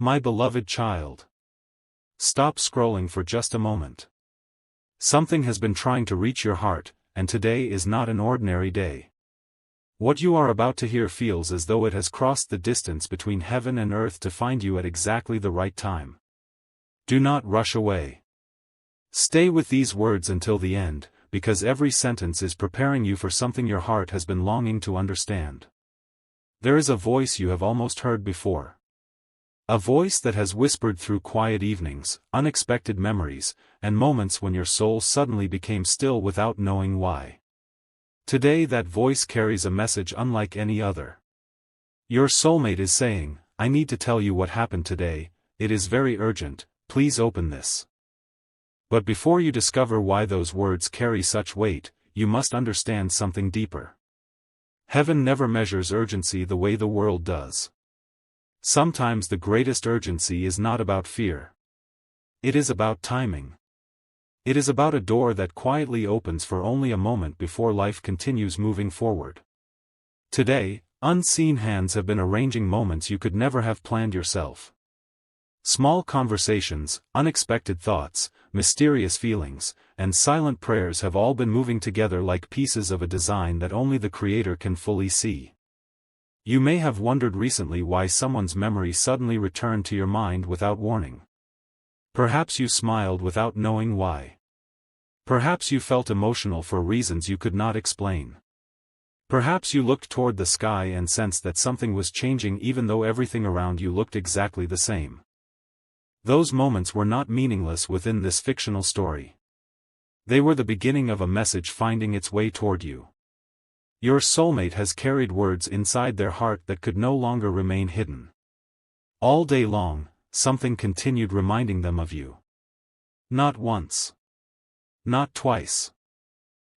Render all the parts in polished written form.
My beloved child. Stop scrolling for just a moment. Something has been trying to reach your heart, and today is not an ordinary day. What you are about to hear feels as though it has crossed the distance between heaven and earth to find you at exactly the right time. Do not rush away. Stay with these words until the end, because every sentence is preparing you for something your heart has been longing to understand. There is a voice you have almost heard before. A voice that has whispered through quiet evenings, unexpected memories, and moments when your soul suddenly became still without knowing why. Today that voice carries a message unlike any other. Your soulmate is saying, I need to tell you what happened today, it is very urgent, please open this. But before you discover why those words carry such weight, you must understand something deeper. Heaven never measures urgency the way the world does. Sometimes the greatest urgency is not about fear. It is about timing. It is about a door that quietly opens for only a moment before life continues moving forward. Today, unseen hands have been arranging moments you could never have planned yourself. Small conversations, unexpected thoughts, mysterious feelings, and silent prayers have all been moving together like pieces of a design that only the Creator can fully see. You may have wondered recently why someone's memory suddenly returned to your mind without warning. Perhaps you smiled without knowing why. Perhaps you felt emotional for reasons you could not explain. Perhaps you looked toward the sky and sensed that something was changing even though everything around you looked exactly the same. Those moments were not meaningless within this fictional story. They were the beginning of a message finding its way toward you. Your soulmate has carried words inside their heart that could no longer remain hidden. All day long, something continued reminding them of you. Not once. Not twice.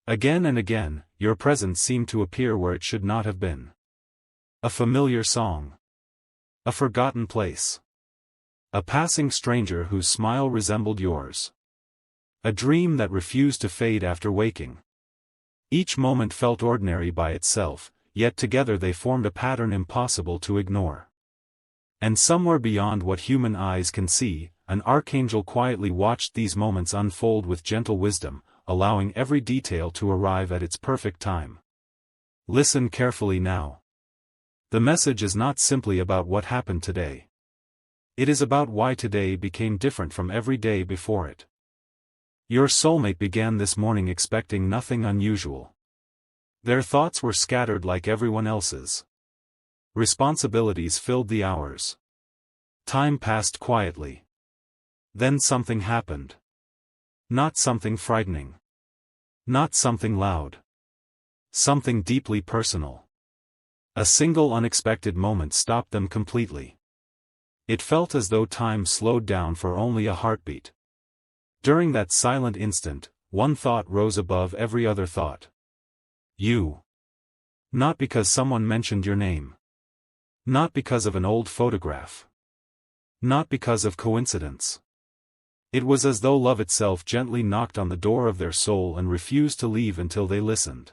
Again and again, your presence seemed to appear where it should not have been. A familiar song. A forgotten place. A passing stranger whose smile resembled yours. A dream that refused to fade after waking. Each moment felt ordinary by itself, yet together they formed a pattern impossible to ignore. And somewhere beyond what human eyes can see, an archangel quietly watched these moments unfold with gentle wisdom, allowing every detail to arrive at its perfect time. Listen carefully now. The message is not simply about what happened today. It is about why today became different from every day before it. Your soulmate began this morning expecting nothing unusual. Their thoughts were scattered like everyone else's. Responsibilities filled the hours. Time passed quietly. Then something happened. Not something frightening. Not something loud. Something deeply personal. A single unexpected moment stopped them completely. It felt as though time slowed down for only a heartbeat. During that silent instant, one thought rose above every other thought. You. Not because someone mentioned your name. Not because of an old photograph. Not because of coincidence. It was as though love itself gently knocked on the door of their soul and refused to leave until they listened.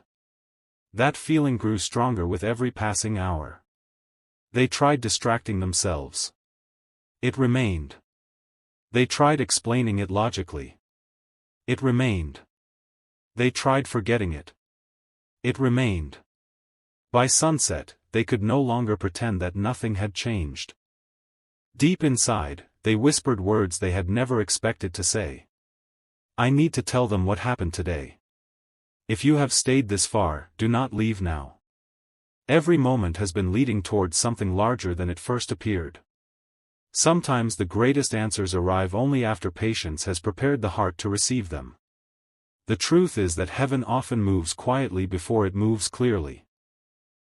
That feeling grew stronger with every passing hour. They tried distracting themselves. It remained. They tried explaining it logically. It remained. They tried forgetting it. It remained. By sunset, they could no longer pretend that nothing had changed. Deep inside, they whispered words they had never expected to say. I need to tell them what happened today. If you have stayed this far, do not leave now. Every moment has been leading towards something larger than it first appeared. Sometimes the greatest answers arrive only after patience has prepared the heart to receive them. The truth is that heaven often moves quietly before it moves clearly.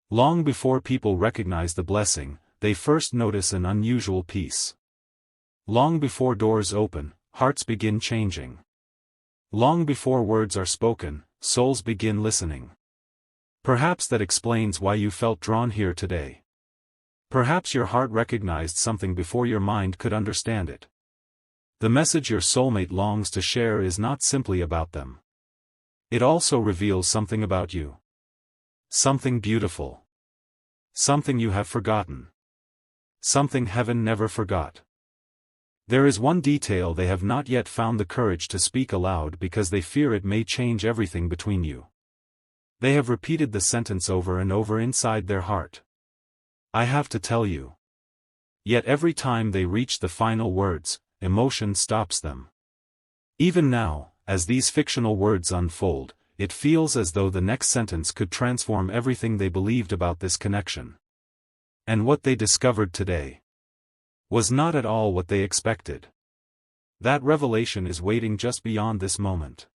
Long before people recognize the blessing, they first notice an unusual peace. Long before doors open, hearts begin changing. Long before words are spoken, souls begin listening. Perhaps that explains why you felt drawn here today. Perhaps your heart recognized something before your mind could understand it. The message your soulmate longs to share is not simply about them. It also reveals something about you. Something beautiful. Something you have forgotten. Something heaven never forgot. There is one detail they have not yet found the courage to speak aloud because they fear it may change everything between you. They have repeated the sentence over and over inside their heart. I have to tell you. Yet every time they reach the final words, emotion stops them. Even now, as these fictional words unfold, it feels as though the next sentence could transform everything they believed about this connection. And what they discovered today was not at all what they expected. That revelation is waiting just beyond this moment.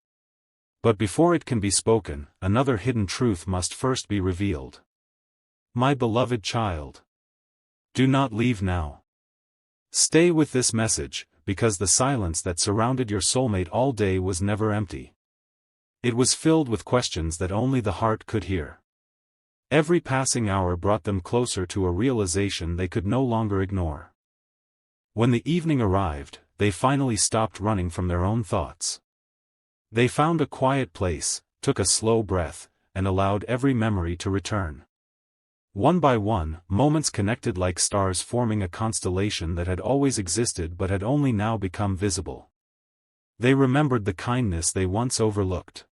But before it can be spoken, another hidden truth must first be revealed. My beloved child, do not leave now. Stay with this message, because the silence that surrounded your soulmate all day was never empty. It was filled with questions that only the heart could hear. Every passing hour brought them closer to a realization they could no longer ignore. When the evening arrived, they finally stopped running from their own thoughts. They found a quiet place, took a slow breath, and allowed every memory to return. One by one, moments connected like stars forming a constellation that had always existed but had only now become visible. They remembered the kindness they once overlooked.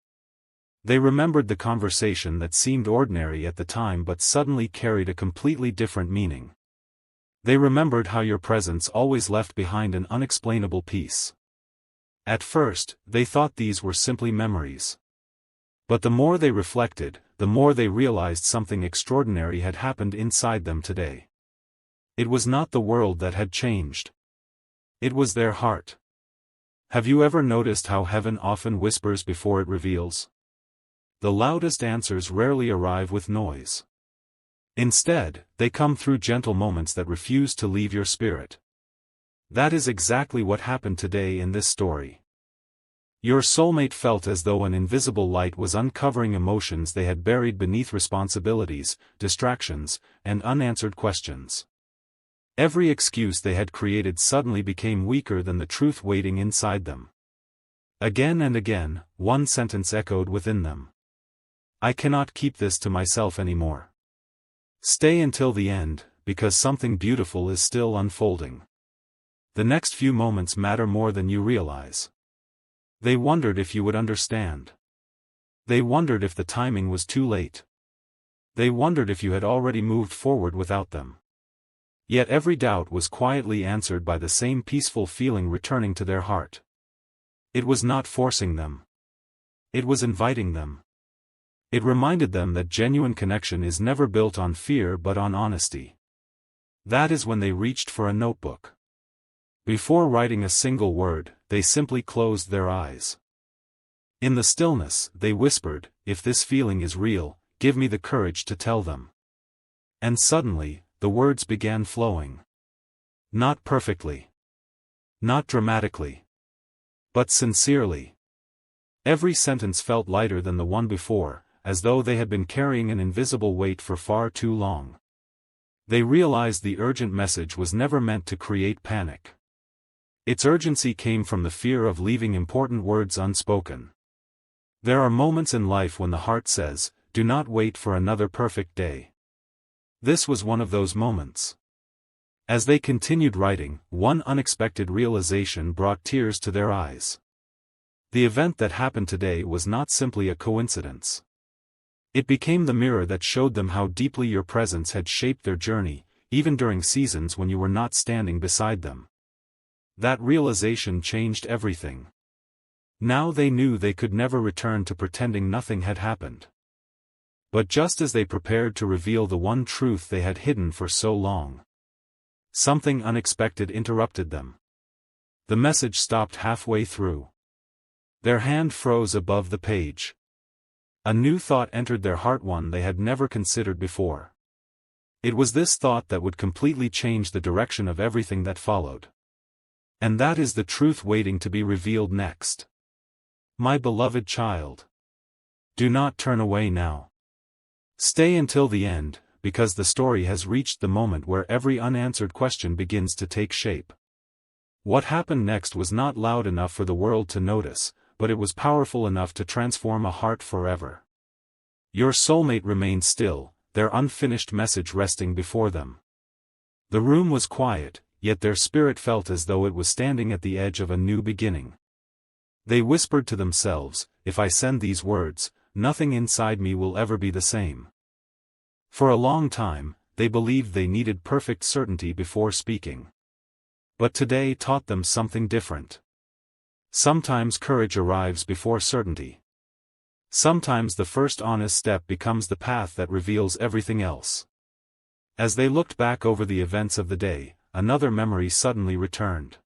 They remembered the conversation that seemed ordinary at the time but suddenly carried a completely different meaning. They remembered how your presence always left behind an unexplainable peace. At first, they thought these were simply memories. But the more they reflected, the more they realized something extraordinary had happened inside them today. It was not the world that had changed. It was their heart. Have you ever noticed how heaven often whispers before it reveals? The loudest answers rarely arrive with noise. Instead, they come through gentle moments that refuse to leave your spirit. That is exactly what happened today in this story. Your soulmate felt as though an invisible light was uncovering emotions they had buried beneath responsibilities, distractions, and unanswered questions. Every excuse they had created suddenly became weaker than the truth waiting inside them. Again and again, one sentence echoed within them. I cannot keep this to myself anymore. Stay until the end, because something beautiful is still unfolding. The next few moments matter more than you realize. They wondered if you would understand. They wondered if the timing was too late. They wondered if you had already moved forward without them. Yet every doubt was quietly answered by the same peaceful feeling returning to their heart. It was not forcing them. It was inviting them. It reminded them that genuine connection is never built on fear but on honesty. That is when they reached for a notebook. Before writing a single word, they simply closed their eyes. In the stillness, they whispered, if this feeling is real, give me the courage to tell them. And suddenly, the words began flowing. Not perfectly. Not dramatically. But sincerely. Every sentence felt lighter than the one before, as though they had been carrying an invisible weight for far too long. They realized the urgent message was never meant to create panic. Its urgency came from the fear of leaving important words unspoken. There are moments in life when the heart says, do not wait for another perfect day. This was one of those moments. As they continued writing, one unexpected realization brought tears to their eyes. The event that happened today was not simply a coincidence. It became the mirror that showed them how deeply your presence had shaped their journey, even during seasons when you were not standing beside them. That realization changed everything. Now they knew they could never return to pretending nothing had happened. But just as they prepared to reveal the one truth they had hidden for so long, something unexpected interrupted them. The message stopped halfway through. Their hand froze above the page. A new thought entered their heart, one they had never considered before. It was this thought that would completely change the direction of everything that followed. And that is the truth waiting to be revealed next. My beloved child, do not turn away now. Stay until the end, because the story has reached the moment where every unanswered question begins to take shape. What happened next was not loud enough for the world to notice, but it was powerful enough to transform a heart forever. Your soulmate remained still, their unfinished message resting before them. The room was quiet, yet their spirit felt as though it was standing at the edge of a new beginning. They whispered to themselves, "If I send these words, nothing inside me will ever be the same." For a long time, they believed they needed perfect certainty before speaking. But today taught them something different. Sometimes courage arrives before certainty. Sometimes the first honest step becomes the path that reveals everything else. As they looked back over the events of the day, another memory suddenly returned.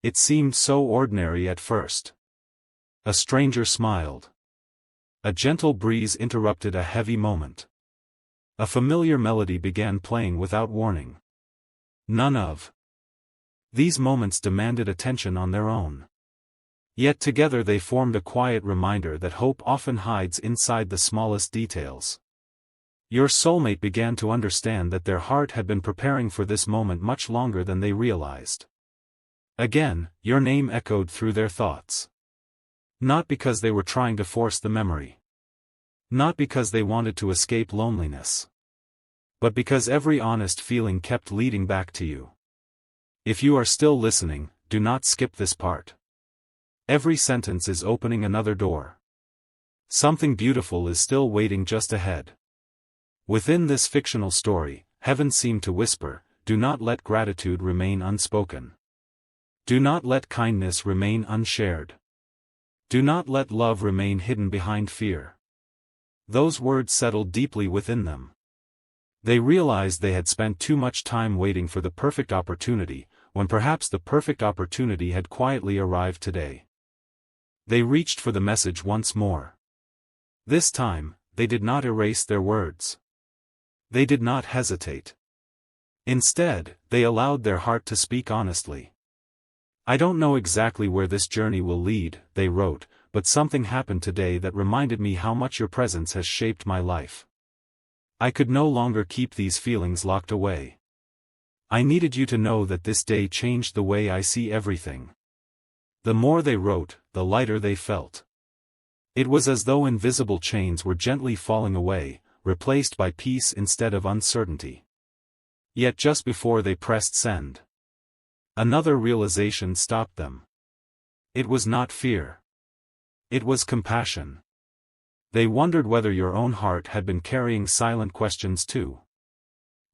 It seemed so ordinary at first. A stranger smiled. A gentle breeze interrupted a heavy moment. A familiar melody began playing without warning. None of these moments demanded attention on their own. Yet together they formed a quiet reminder that hope often hides inside the smallest details. Your soulmate began to understand that their heart had been preparing for this moment much longer than they realized. Again, your name echoed through their thoughts. Not because they were trying to force the memory. Not because they wanted to escape loneliness. But because every honest feeling kept leading back to you. If you are still listening, do not skip this part. Every sentence is opening another door. Something beautiful is still waiting just ahead. Within this fictional story, heaven seemed to whisper, "Do not let gratitude remain unspoken. Do not let kindness remain unshared. Do not let love remain hidden behind fear." Those words settled deeply within them. They realized they had spent too much time waiting for the perfect opportunity, when perhaps the perfect opportunity had quietly arrived today. They reached for the message once more. This time, they did not erase their words. They did not hesitate. Instead, they allowed their heart to speak honestly. "I don't know exactly where this journey will lead," they wrote, "but something happened today that reminded me how much your presence has shaped my life. I could no longer keep these feelings locked away. I needed you to know that this day changed the way I see everything." The more they wrote, the lighter they felt. It was as though invisible chains were gently falling away, replaced by peace instead of uncertainty. Yet just before they pressed send, another realization stopped them. It was not fear. It was compassion. They wondered whether your own heart had been carrying silent questions too.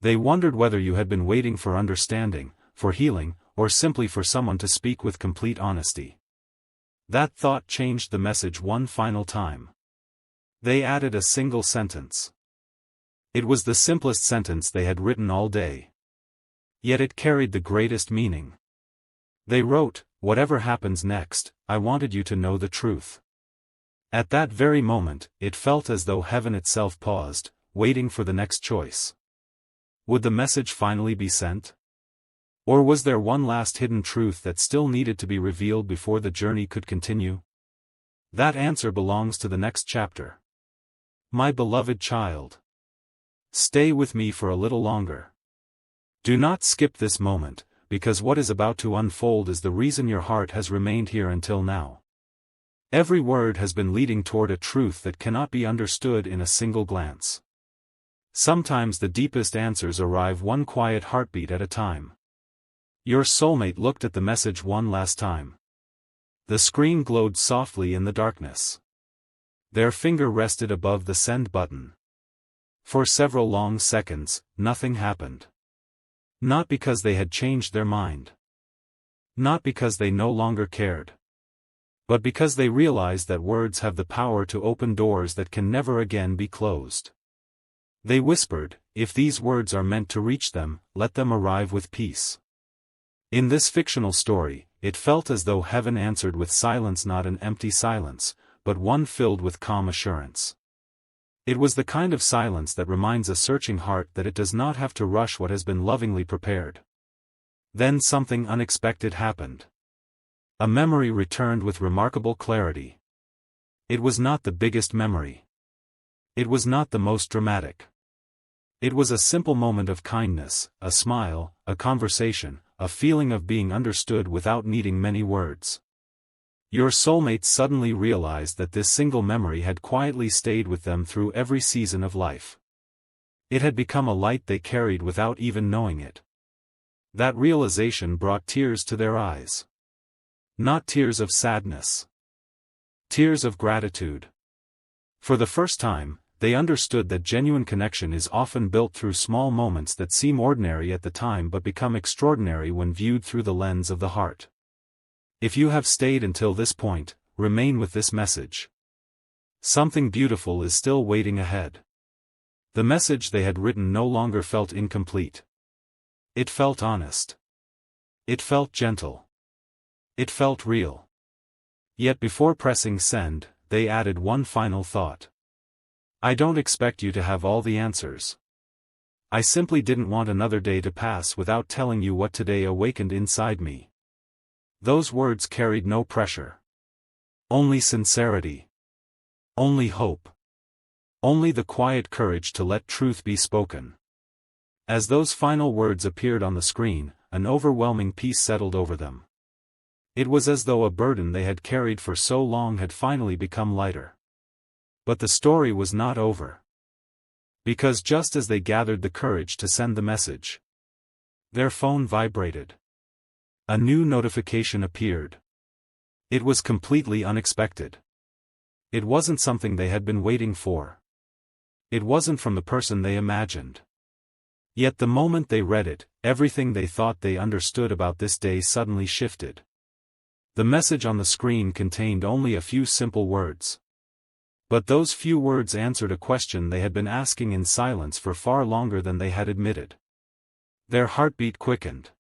They wondered whether you had been waiting for understanding, for healing, or simply for someone to speak with complete honesty. That thought changed the message one final time. They added a single sentence. It was the simplest sentence they had written all day. Yet it carried the greatest meaning. They wrote, "Whatever happens next, I wanted you to know the truth." At that very moment, it felt as though heaven itself paused, waiting for the next choice. Would the message finally be sent? Or was there one last hidden truth that still needed to be revealed before the journey could continue? That answer belongs to the next chapter. My beloved child, stay with me for a little longer. Do not skip this moment, because what is about to unfold is the reason your heart has remained here until now. Every word has been leading toward a truth that cannot be understood in a single glance. Sometimes the deepest answers arrive one quiet heartbeat at a time. Your soulmate looked at the message one last time. The screen glowed softly in the darkness. Their finger rested above the send button. For several long seconds, nothing happened. Not because they had changed their mind. Not because they no longer cared. But because they realized that words have the power to open doors that can never again be closed. They whispered, "If these words are meant to reach them, let them arrive with peace." In this fictional story, it felt as though heaven answered with silence, not an empty silence, but one filled with calm assurance. It was the kind of silence that reminds a searching heart that it does not have to rush what has been lovingly prepared. Then something unexpected happened. A memory returned with remarkable clarity. It was not the biggest memory. It was not the most dramatic. It was a simple moment of kindness, a smile, a conversation, a feeling of being understood without needing many words. Your soulmates suddenly realized that this single memory had quietly stayed with them through every season of life. It had become a light they carried without even knowing it. That realization brought tears to their eyes. Not tears of sadness. Tears of gratitude. For the first time, they understood that genuine connection is often built through small moments that seem ordinary at the time but become extraordinary when viewed through the lens of the heart. If you have stayed until this point, remain with this message. Something beautiful is still waiting ahead. The message they had written no longer felt incomplete. It felt honest. It felt gentle. It felt real. Yet before pressing send, they added one final thought. I don't expect you to have all the answers. I simply didn't want another day to pass without telling you what today awakened inside me. Those words carried no pressure. Only sincerity. Only hope. Only the quiet courage to let truth be spoken. As those final words appeared on the screen, an overwhelming peace settled over them. It was as though a burden they had carried for so long had finally become lighter. But the story was not over. Because just as they gathered the courage to send the message, their phone vibrated. A new notification appeared. It was completely unexpected. It wasn't something they had been waiting for. It wasn't from the person they imagined. Yet the moment they read it, everything they thought they understood about this day suddenly shifted. The message on the screen contained only a few simple words. But those few words answered a question they had been asking in silence for far longer than they had admitted. Their heartbeat quickened.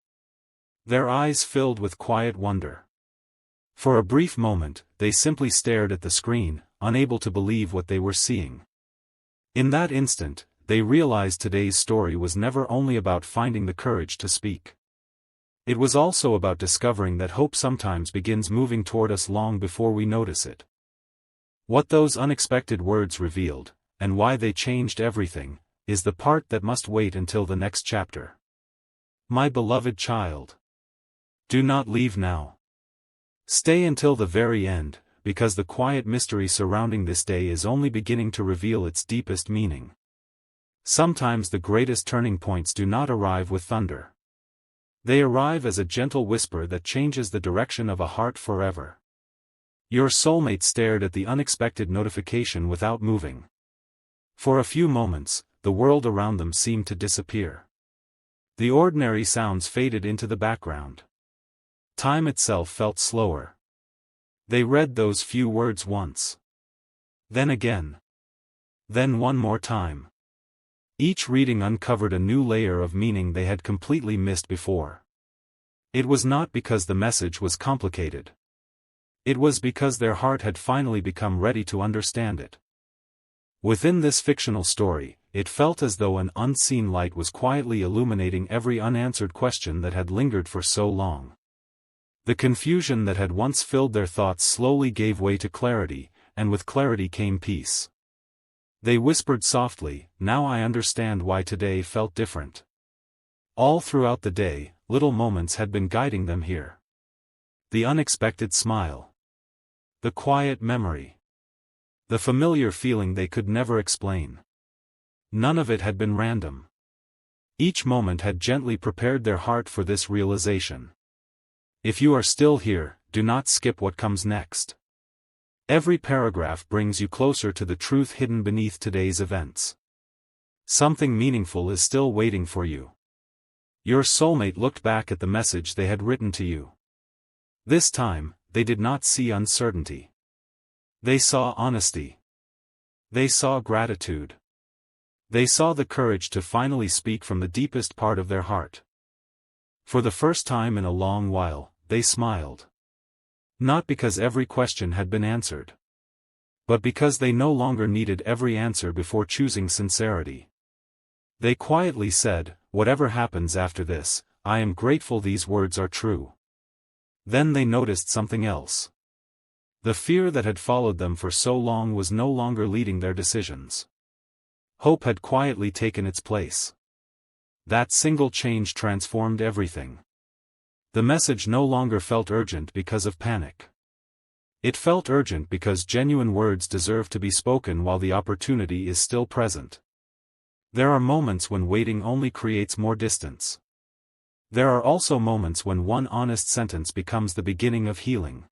Their eyes filled with quiet wonder. For a brief moment, they simply stared at the screen, unable to believe what they were seeing. In that instant, they realized today's story was never only about finding the courage to speak. It was also about discovering that hope sometimes begins moving toward us long before we notice it. What those unexpected words revealed, and why they changed everything, is the part that must wait until the next chapter. My beloved child. Do not leave now. Stay until the very end, because the quiet mystery surrounding this day is only beginning to reveal its deepest meaning. Sometimes the greatest turning points do not arrive with thunder. They arrive as a gentle whisper that changes the direction of a heart forever. Your soulmate stared at the unexpected notification without moving. For a few moments, the world around them seemed to disappear. The ordinary sounds faded into the background. Time itself felt slower. They read those few words once. Then again. Then one more time. Each reading uncovered a new layer of meaning they had completely missed before. It was not because the message was complicated. It was because their heart had finally become ready to understand it. Within this fictional story, it felt as though an unseen light was quietly illuminating every unanswered question that had lingered for so long. The confusion that had once filled their thoughts slowly gave way to clarity, and with clarity came peace. They whispered softly, "Now I understand why today felt different." All throughout the day, little moments had been guiding them here. The unexpected smile. The quiet memory. The familiar feeling they could never explain. None of it had been random. Each moment had gently prepared their heart for this realization. If you are still here, do not skip what comes next. Every paragraph brings you closer to the truth hidden beneath today's events. Something meaningful is still waiting for you. Your soulmate looked back at the message they had written to you. This time, they did not see uncertainty. They saw honesty. They saw gratitude. They saw the courage to finally speak from the deepest part of their heart. For the first time in a long while, they smiled. Not because every question had been answered, but because they no longer needed every answer before choosing sincerity. They quietly said, "Whatever happens after this, I am grateful these words are true." Then they noticed something else. The fear that had followed them for so long was no longer leading their decisions. Hope had quietly taken its place. That single change transformed everything. The message no longer felt urgent because of panic. It felt urgent because genuine words deserve to be spoken while the opportunity is still present. There are moments when waiting only creates more distance. There are also moments when one honest sentence becomes the beginning of healing.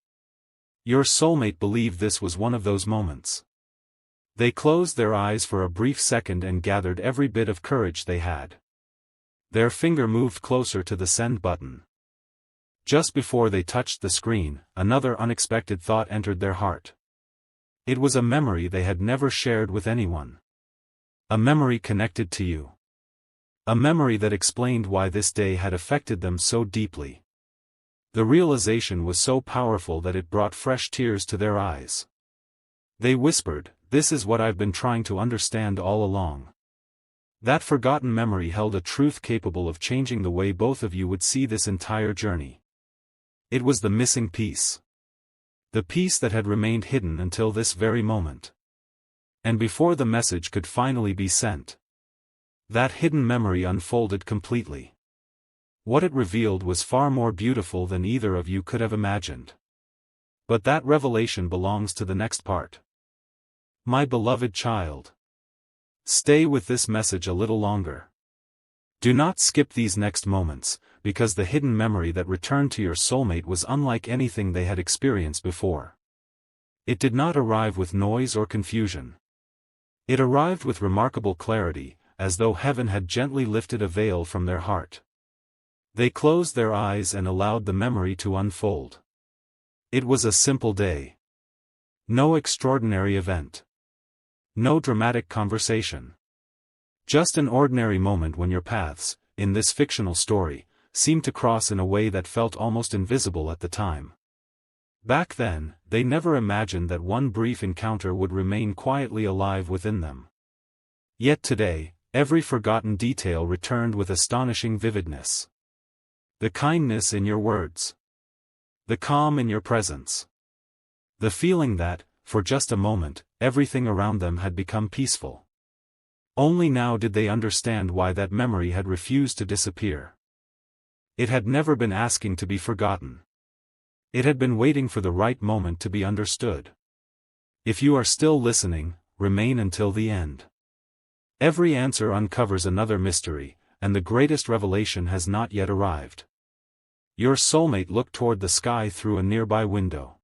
Your soulmate believed this was one of those moments. They closed their eyes for a brief second and gathered every bit of courage they had. Their finger moved closer to the send button. Just before they touched the screen, another unexpected thought entered their heart. It was a memory they had never shared with anyone. A memory connected to you. A memory that explained why this day had affected them so deeply. The realization was so powerful that it brought fresh tears to their eyes. They whispered, "This is what I've been trying to understand all along." That forgotten memory held a truth capable of changing the way both of you would see this entire journey. It was the missing piece. The piece that had remained hidden until this very moment. And before the message could finally be sent, that hidden memory unfolded completely. What it revealed was far more beautiful than either of you could have imagined. But that revelation belongs to the next part. My beloved child. Stay with this message a little longer. Do not skip these next moments, because the hidden memory that returned to your soulmate was unlike anything they had experienced before. It did not arrive with noise or confusion. It arrived with remarkable clarity, as though heaven had gently lifted a veil from their heart. They closed their eyes and allowed the memory to unfold. It was a simple day. No extraordinary event. No dramatic conversation. Just an ordinary moment when your paths, in this fictional story, seemed to cross in a way that felt almost invisible at the time. Back then, they never imagined that one brief encounter would remain quietly alive within them. Yet today, every forgotten detail returned with astonishing vividness. The kindness in your words. The calm in your presence. The feeling that, for just a moment, everything around them had become peaceful. Only now did they understand why that memory had refused to disappear. It had never been asking to be forgotten. It had been waiting for the right moment to be understood. If you are still listening, remain until the end. Every answer uncovers another mystery, and the greatest revelation has not yet arrived. Your soulmate looked toward the sky through a nearby window.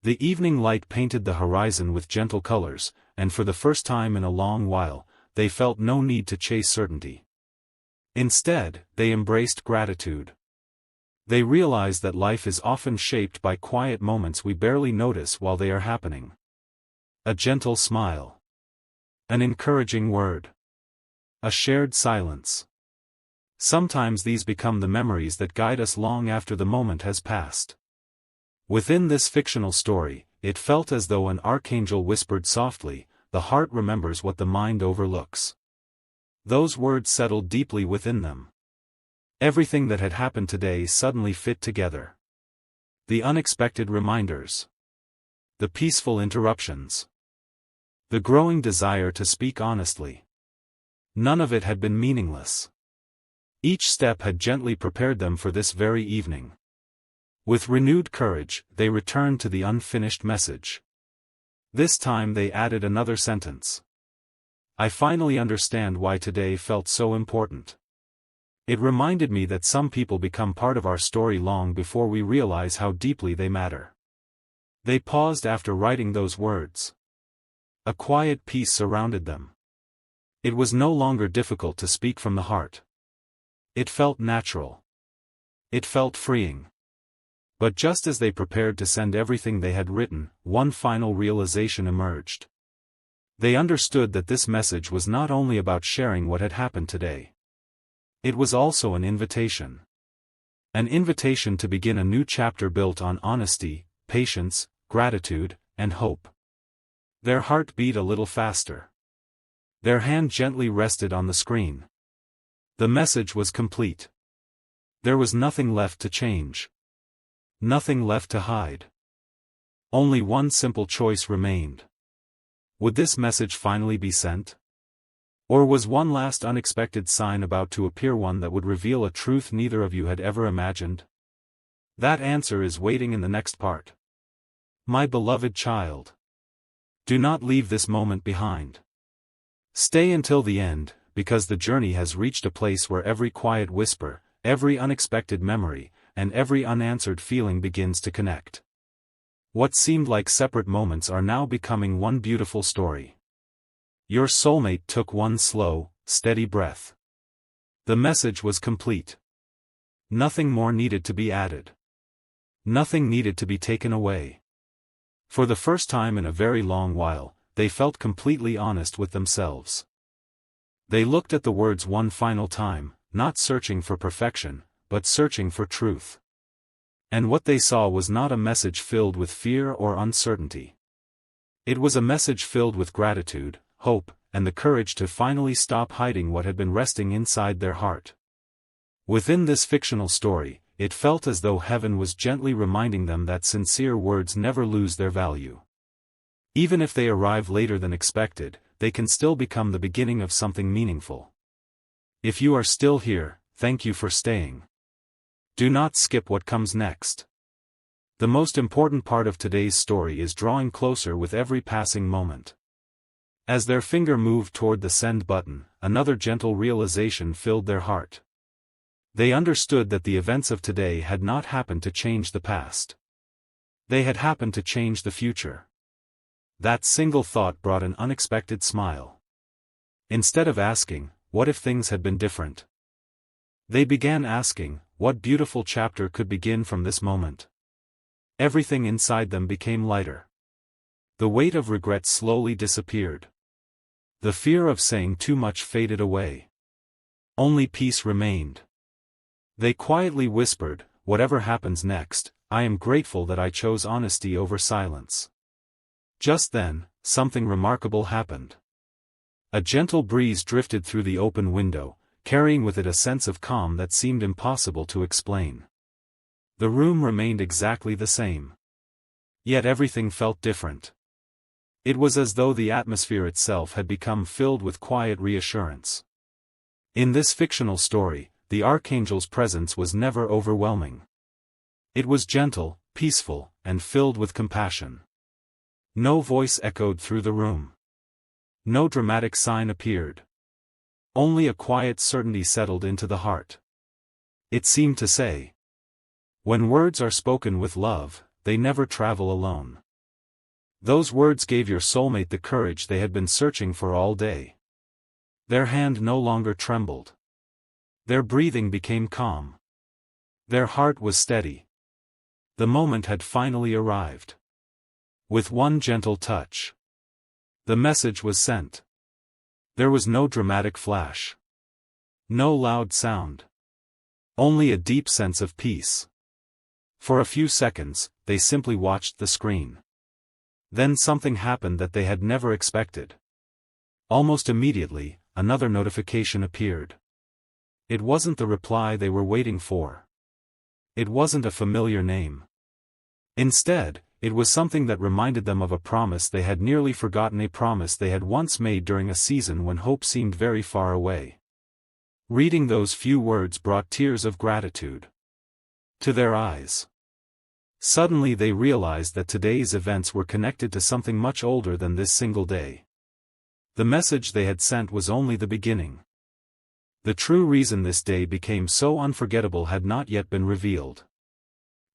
The evening light painted the horizon with gentle colors, and for the first time in a long while, they felt no need to chase certainty. Instead, they embraced gratitude. They realized that life is often shaped by quiet moments we barely notice while they are happening. A gentle smile. An encouraging word. A shared silence. Sometimes these become the memories that guide us long after the moment has passed. Within this fictional story, it felt as though an archangel whispered softly, "The heart remembers what the mind overlooks." Those words settled deeply within them. Everything that had happened today suddenly fit together. The unexpected reminders. The peaceful interruptions. The growing desire to speak honestly. None of it had been meaningless. Each step had gently prepared them for this very evening. With renewed courage, they returned to the unfinished message. This time they added another sentence. I finally understand why today felt so important. It reminded me that some people become part of our story long before we realize how deeply they matter. They paused after writing those words. A quiet peace surrounded them. It was no longer difficult to speak from the heart. It felt natural. It felt freeing. But just as they prepared to send everything they had written, one final realization emerged. They understood that this message was not only about sharing what had happened today. It was also an invitation. An invitation to begin a new chapter built on honesty, patience, gratitude, and hope. Their heart beat a little faster. Their hand gently rested on the screen. The message was complete. There was nothing left to change. Nothing left to hide. Only one simple choice remained. Would this message finally be sent? Or was one last unexpected sign about to appear, one that would reveal a truth neither of you had ever imagined? That answer is waiting in the next part. My beloved child. Do not leave this moment behind. Stay until the end, because the journey has reached a place where every quiet whisper, every unexpected memory, and every unanswered feeling begins to connect. What seemed like separate moments are now becoming one beautiful story. Your soulmate took one slow, steady breath. The message was complete. Nothing more needed to be added. Nothing needed to be taken away. For the first time in a very long while, they felt completely honest with themselves. They looked at the words one final time, not searching for perfection, but searching for truth. And what they saw was not a message filled with fear or uncertainty. It was a message filled with gratitude, hope, and the courage to finally stop hiding what had been resting inside their heart. Within this fictional story, it felt as though heaven was gently reminding them that sincere words never lose their value. Even if they arrive later than expected, they can still become the beginning of something meaningful. If you are still here, thank you for staying. Do not skip what comes next. The most important part of today's story is drawing closer with every passing moment. As their finger moved toward the send button, another gentle realization filled their heart. They understood that the events of today had not happened to change the past. They had happened to change the future. That single thought brought an unexpected smile. Instead of asking, what if things had been different? They began asking, what beautiful chapter could begin from this moment? Everything inside them became lighter. The weight of regret slowly disappeared. The fear of saying too much faded away. Only peace remained. They quietly whispered, whatever happens next, I am grateful that I chose honesty over silence. Just then, something remarkable happened. A gentle breeze drifted through the open window, carrying with it a sense of calm that seemed impossible to explain. The room remained exactly the same. Yet everything felt different. It was as though the atmosphere itself had become filled with quiet reassurance. In this fictional story, the archangel's presence was never overwhelming. It was gentle, peaceful, and filled with compassion. No voice echoed through the room. No dramatic sign appeared. Only a quiet certainty settled into the heart. It seemed to say, when words are spoken with love, they never travel alone. Those words gave your soulmate the courage they had been searching for all day. Their hand no longer trembled. Their breathing became calm. Their heart was steady. The moment had finally arrived. With one gentle touch, the message was sent. There was no dramatic flash. No loud sound. Only a deep sense of peace. For a few seconds, they simply watched the screen. Then something happened that they had never expected. Almost immediately, another notification appeared. It wasn't the reply they were waiting for. It wasn't a familiar name. Instead, it was something that reminded them of a promise they had nearly forgotten, a promise they had once made during a season when hope seemed very far away. Reading those few words brought tears of gratitude to their eyes. Suddenly they realized that today's events were connected to something much older than this single day. The message they had sent was only the beginning. The true reason this day became so unforgettable had not yet been revealed.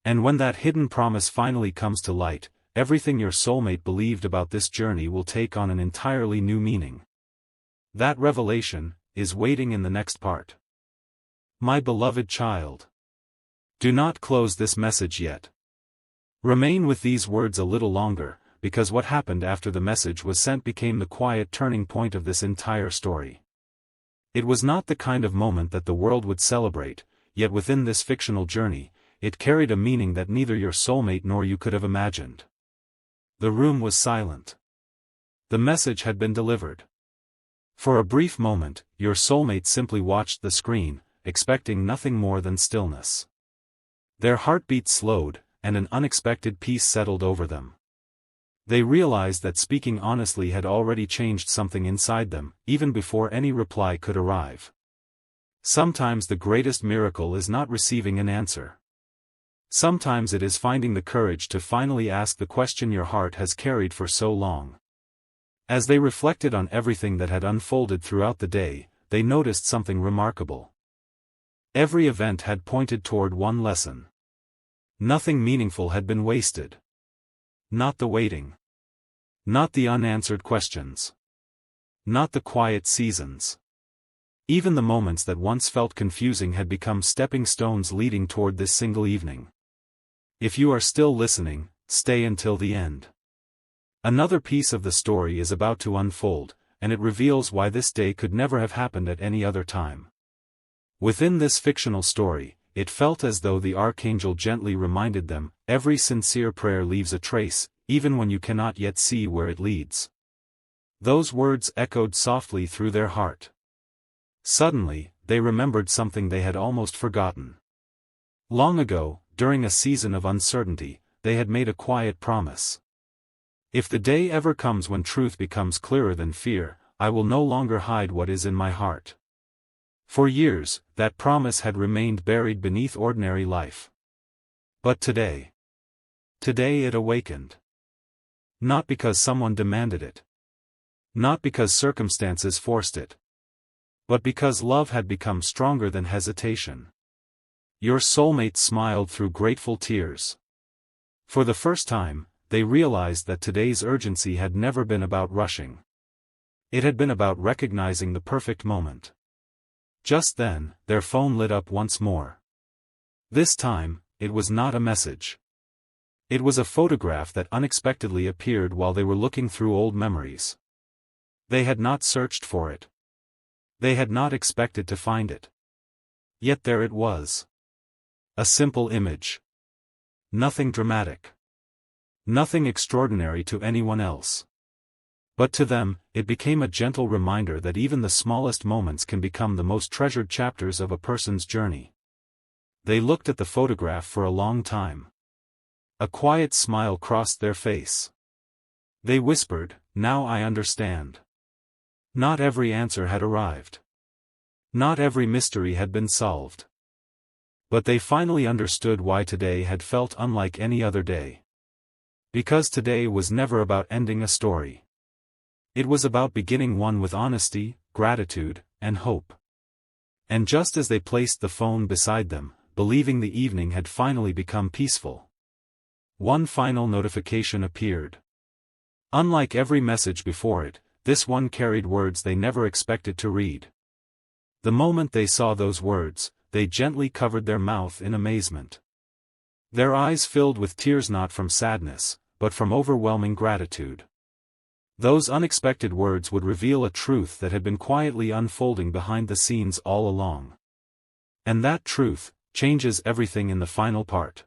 And when that hidden promise finally comes to light, everything your soulmate believed about this journey will take on an entirely new meaning. That revelation is waiting in the next part. My beloved child. Do not close this message yet. Remain with these words a little longer, because what happened after the message was sent became the quiet turning point of this entire story. It was not the kind of moment that the world would celebrate, yet within this fictional journey, it carried a meaning that neither your soulmate nor you could have imagined. The room was silent. The message had been delivered. For a brief moment, your soulmate simply watched the screen, expecting nothing more than stillness. Their heartbeat slowed, and an unexpected peace settled over them. They realized that speaking honestly had already changed something inside them, even before any reply could arrive. Sometimes the greatest miracle is not receiving an answer. Sometimes it is finding the courage to finally ask the question your heart has carried for so long. As they reflected on everything that had unfolded throughout the day, they noticed something remarkable. Every event had pointed toward one lesson. Nothing meaningful had been wasted. Not the waiting. Not the unanswered questions. Not the quiet seasons. Even the moments that once felt confusing had become stepping stones leading toward this single evening. If you are still listening, stay until the end. Another piece of the story is about to unfold, and it reveals why this day could never have happened at any other time. Within this fictional story, it felt as though the archangel gently reminded them, every sincere prayer leaves a trace, even when you cannot yet see where it leads. Those words echoed softly through their heart. Suddenly, they remembered something they had almost forgotten. Long ago, during a season of uncertainty, they had made a quiet promise. If the day ever comes when truth becomes clearer than fear, I will no longer hide what is in my heart. For years, that promise had remained buried beneath ordinary life. But today it awakened. Not because someone demanded it. Not because circumstances forced it. But because love had become stronger than hesitation. Your soulmate smiled through grateful tears. For the first time, they realized that today's urgency had never been about rushing. It had been about recognizing the perfect moment. Just then, their phone lit up once more. This time, it was not a message. It was a photograph that unexpectedly appeared while they were looking through old memories. They had not searched for it. They had not expected to find it. Yet there it was. A simple image. Nothing dramatic. Nothing extraordinary to anyone else. But to them, it became a gentle reminder that even the smallest moments can become the most treasured chapters of a person's journey. They looked at the photograph for a long time. A quiet smile crossed their face. They whispered, "Now I understand." Not every answer had arrived. Not every mystery had been solved. But they finally understood why today had felt unlike any other day. Because today was never about ending a story. It was about beginning one with honesty, gratitude, and hope. And just as they placed the phone beside them, believing the evening had finally become peaceful, one final notification appeared. Unlike every message before it, this one carried words they never expected to read. The moment they saw those words, they gently covered their mouth in amazement. Their eyes filled with tears not from sadness, but from overwhelming gratitude. Those unexpected words would reveal a truth that had been quietly unfolding behind the scenes all along. And that truth changes everything in the final part.